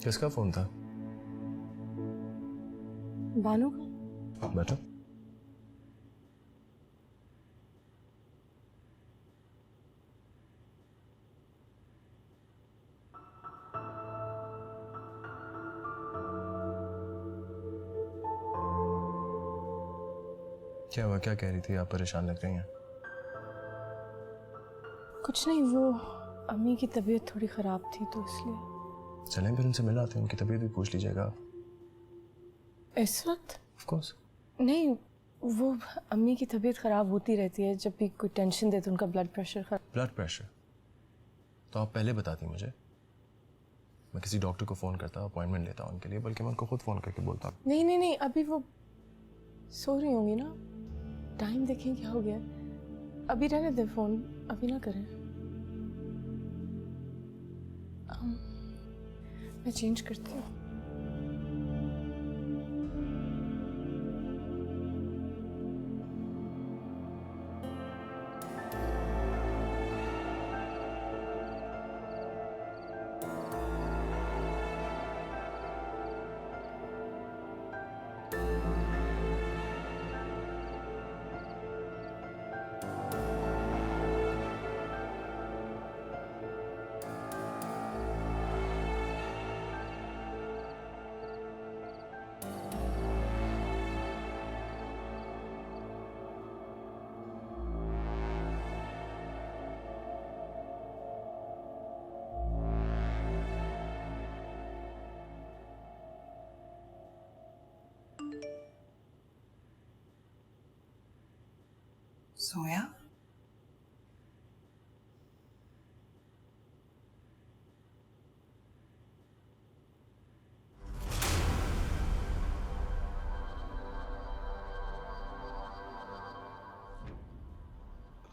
किसका फोन था? बानो का। बैठो। क्या हुआ? क्या कह रही थी? आप परेशान लग रही हैं। कुछ नहीं, वो अम्मी की तबीयत थोड़ी खराब थी तो इसलिए। चलें फिर उनसे मिल आते हैं, उनकी तबीयत भी पूछ लीजिएगा आप। इस वक्त? Of course. नहीं, वो अम्मी की तबीयत खराब होती रहती है, जब भी कोई टेंशन दे तो उनका ब्लड प्रेशर खराब। Blood pressure? तो आप पहले बताती मुझे, मैं किसी डॉक्टर को फ़ोन करता, अपॉइंटमेंट लेता उनके लिए, बल्कि मैं उनको खुद फ़ोन करके बोलता। नहीं नहीं नहीं, अभी वो सो रही होंगी ना। टाइम देखें क्या हो गया। अभी रहने दे फोन, अभी ना करें। मैं चेंज करती हूँ। सोया?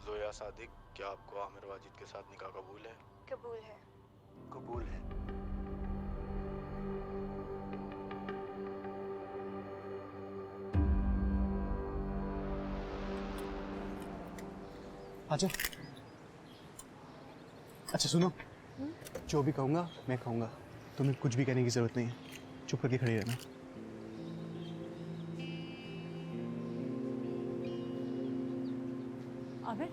जोया सादिक, क्या आपको आमिर वाजिद के साथ निकाह कबूल है? कबूल है। कबूल है। आजा। अच्छा सुनो, जो भी कहूँगा मैं कहूँगा, तुम्हें कुछ भी कहने की जरूरत नहीं है, चुप करके खड़ी रहना। आमिर,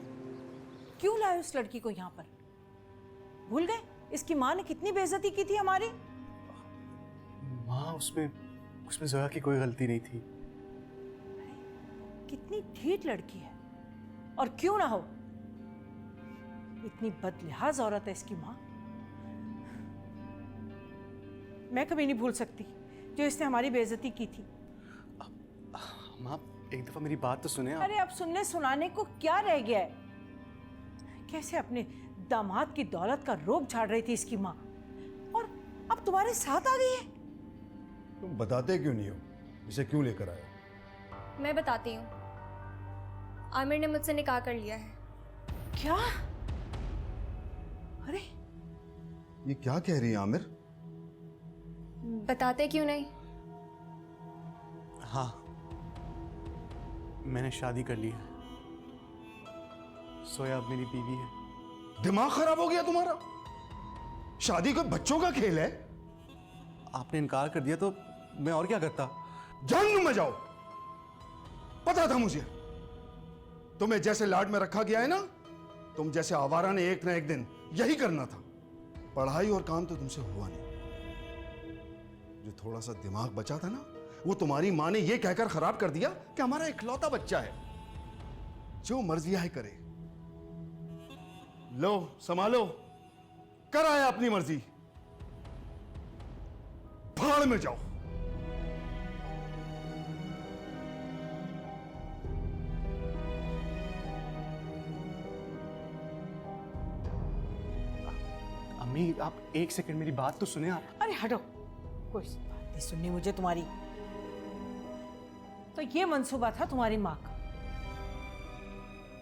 क्यों लाए उस लड़की को यहाँ पर? भूल गए इसकी माँ ने कितनी बेइज्जती की थी हमारी? माँ, उसमें जोया की कोई गलती नहीं थी। कितनी ढीठ लड़की है, और क्यों ना हो, इतनी बदलिहाज औरत है इसकी माँ। मैं कभी नहीं भूल सकती जो इसने हमारी बेइज्जती की थी। माँ, एक दफा मेरी बात तो सुने आप। अरे अब सुनने सुनाने को क्या रह गया है? कैसे अपने दामाद की दौलत का रोब झाड़ रही थी इसकी माँ, और अब तुम्हारे साथ आ गई है। तुम बताते क्यों नहीं हो? इसे क्यों लेकर आए? मैं बताती हूँ, आमिर ने मुझसे निकाह कर लिया है। क्या? अरे ये क्या कह रही है आमिर? बताते क्यों नहीं? हाँ, मैंने शादी कर ली है। सोया अब मेरी बीवी है। दिमाग खराब हो गया तुम्हारा? शादी कोई बच्चों का खेल है? आपने इनकार कर दिया तो मैं और क्या करता। जहन्नुम में जाओ। पता था मुझे, तुम्हें जैसे लाड में रखा गया है ना, तुम जैसे आवारा ने एक ना एक दिन यही करना था। पढ़ाई और काम तो तुमसे हुआ नहीं। जो थोड़ा सा दिमाग बचा था ना, वो तुम्हारी मां ने यह कहकर खराब कर दिया कि हमारा इकलौता बच्चा है, जो मर्जी है करे। लो संभालो, कर आया अपनी मर्जी, भाड़ में जाओ। अम्मी, आप एक सेकंड मेरी बात तो सुने आप। अरे हटो, कोई बात नहीं सुननी मुझे तुम्हारी। तो ये मंसूबा था तुम्हारी माँ का।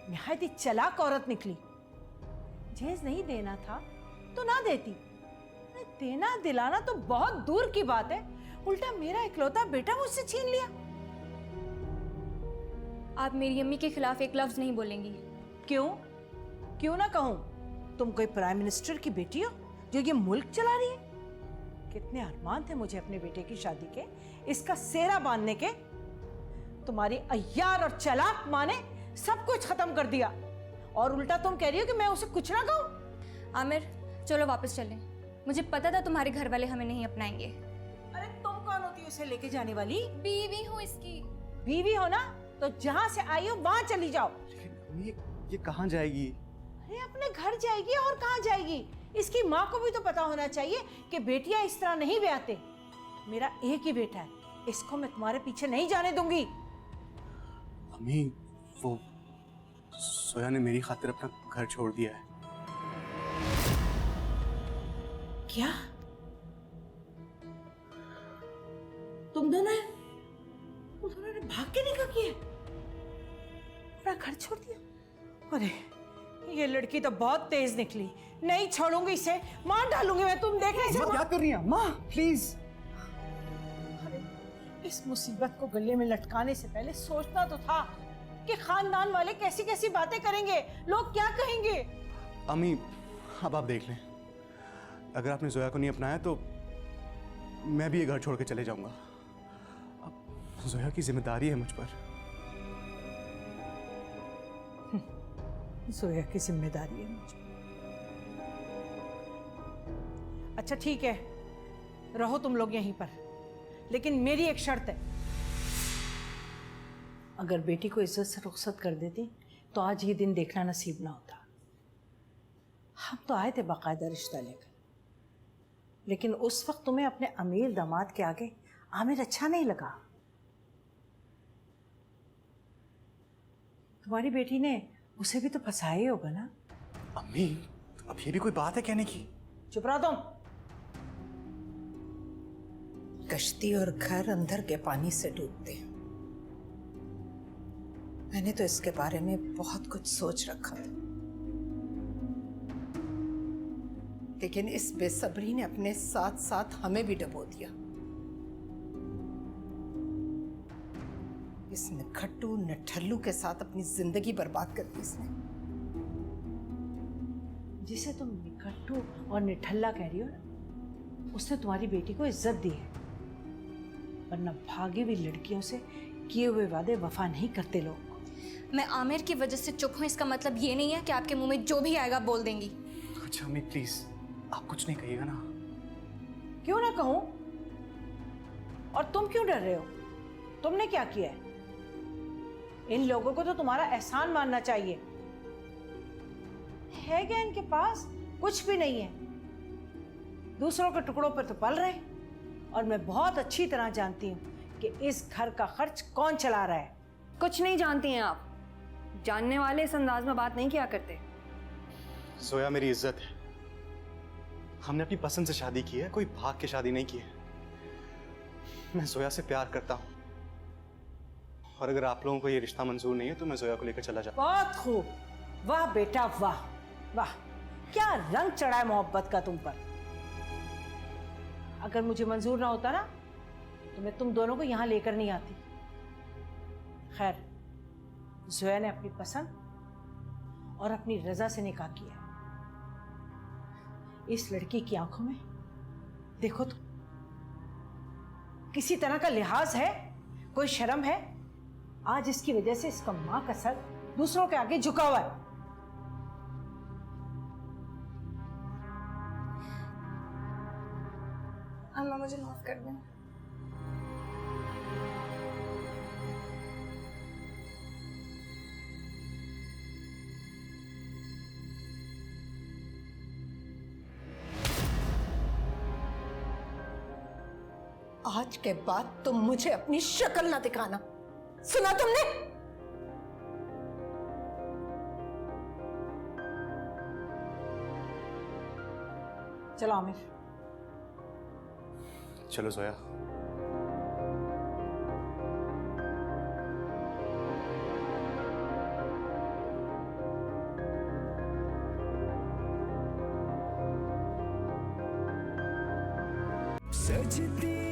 निहायत ही चालाक औरत निकली। जहेज नहीं देना था तो ना देती, देना दिलाना तो बहुत दूर की बात है, उल्टा मेरा इकलौता बेटा मुझसे छीन लिया। आप मेरी अम्मी के खिलाफ एक लफ्ज नहीं बोलेंगी। क्यों? क्यों ना कहूं? तुम कोई प्राइम मिनिस्टर की बेटी हो जो ये मुल्क चला रही है? कितने अरमान थे मुझे अपने बेटे की शादी के, इसका सेहरा बांधने के। तुम्हारी अय्यार और चालाक माँ ने सब कुछ खत्म कर दिया, और उल्टा तुम कह रही हो कि मैं उसे कुछ ना कहूं। आमिर चलो वापस चलें। मुझे पता था तुम्हारे घर वाले हमें नहीं अपनाएंगे। अरे तुम कौन होती हो उसे लेके जाने वाली? बीवी हूँ इसकी। बीवी हो ना, तो जहां से आई हो वहां चली जाओ। लेकिन ये कहाँ जाएगी? अरे अपने घर जाएगी और कहाँ जाएगी? इसकी माँ को भी तो पता होना चाहिए कि बेटियां इस तरह नहीं ब्याहते। मेरा एक ही बेटा है, इसको मैं तुम्हारे पीछे नहीं जाने दूंगी। अम्मी, वो सोया ने मेरी खातिर अपना घर छोड़ दिया है। क्या तुम दोनों ने भाग के निकल किया, अपना घर छोड़ दिया? अरे ये लड़की तो बहुत तेज निकली, नहीं छोड़ूंगी इसे, मार डालूंगी मैं। तुम देख रहे माँ क्या कर रही हैं? माँ प्लीज। इस मुसीबत को गले में लटकाने से पहले सोचना तो था कि खानदान वाले कैसी कैसी बातें करेंगे, लोग क्या कहेंगे। अम्मी अब आप देख लें, अगर आपने जोया को नहीं अपनाया तो मैं भी ये घर छोड़ के चले जाऊंगा। अब जोया की जिम्मेदारी है मुझ पर। जोया की जिम्मेदारी है मुझ पर। अच्छा ठीक है, रहो तुम लोग यहीं पर, लेकिन मेरी एक शर्त है। अगर बेटी को इज्जत से रुखसत कर देती तो आज ये दिन देखना नसीब ना होता। हम तो आए थे बाकायदा रिश्ता लेकर, लेकिन उस वक्त तुम्हें अपने अमीर दामाद के आगे आमिर अच्छा नहीं लगा। तुम्हारी बेटी ने उसे भी तो फंसाया ही होगा ना। अम्मी अब ये भी कोई बात है कहने की? चुप रहो तुम। कश्ती और घर अंदर के पानी से डूबते हैं। मैंने तो इसके बारे में बहुत कुछ सोच रखा था, लेकिन इस बेसब्री ने अपने साथ साथ हमें भी डुबो दिया। इस निखट्टू निठल्लू के साथ अपनी जिंदगी बर्बाद कर दी इसने। जिसे तुम निखट्टू और निठल्ला कह रही हो ना, उसने तुम्हारी बेटी को इज्जत दी है, वरना भागी हुई लड़कियों से किए हुए वादे वफा नहीं करते लोग। मैं आमिर की वजह से चुप हूँ, इसका मतलब ये नहीं है कि आपके मुंह में जो भी आएगा बोल देंगी। अच्छा अम्मी प्लीज आप कुछ नहीं कहिएगा ना। क्यों ना कहूं? और तुम क्यों डर रहे हो? तुमने क्या किया है? इन लोगों को तो तुम्हारा एहसान मानना चाहिए। है क्या इनके पास? कुछ भी नहीं है। दूसरों के टुकड़ों पर तो पल रहे, और मैं बहुत अच्छी तरह जानती हूं कि इस घर का खर्च कौन चला रहा है। कुछ नहीं जानती हैं आप। जानने वाले इस अंदाज में बात नहीं किया करते। जोया मेरी इज्जत है। हमने अपनी पसंद से शादी की है, कोई भाग के शादी नहीं की है। मैं जोया से प्यार करता हूं, और अगर आप लोगों को ये रिश्ता मंजूर नहीं है तो मैं जोया को लेकर चला जाऊं। बहुत खूब, वाह बेटा वाह वाह, क्या रंग चढ़ा है मोहब्बत का तुम पर। अगर मुझे मंजूर ना होता ना तो मैं तुम दोनों को यहां लेकर नहीं आती। खैर, जोया ने अपनी पसंद और अपनी रजा से निकाह किया। इस लड़की की आंखों में देखो तो किसी तरह का लिहाज है, कोई शर्म है? आज इसकी वजह से इसका मां का सर दूसरों के आगे झुका हुआ है। अम्मा मुझे माफ कर दें। आज के बाद तुम मुझे अपनी शक्ल ना दिखाना, सुना तुमने? चलो आमिर। चलो जोया। सजती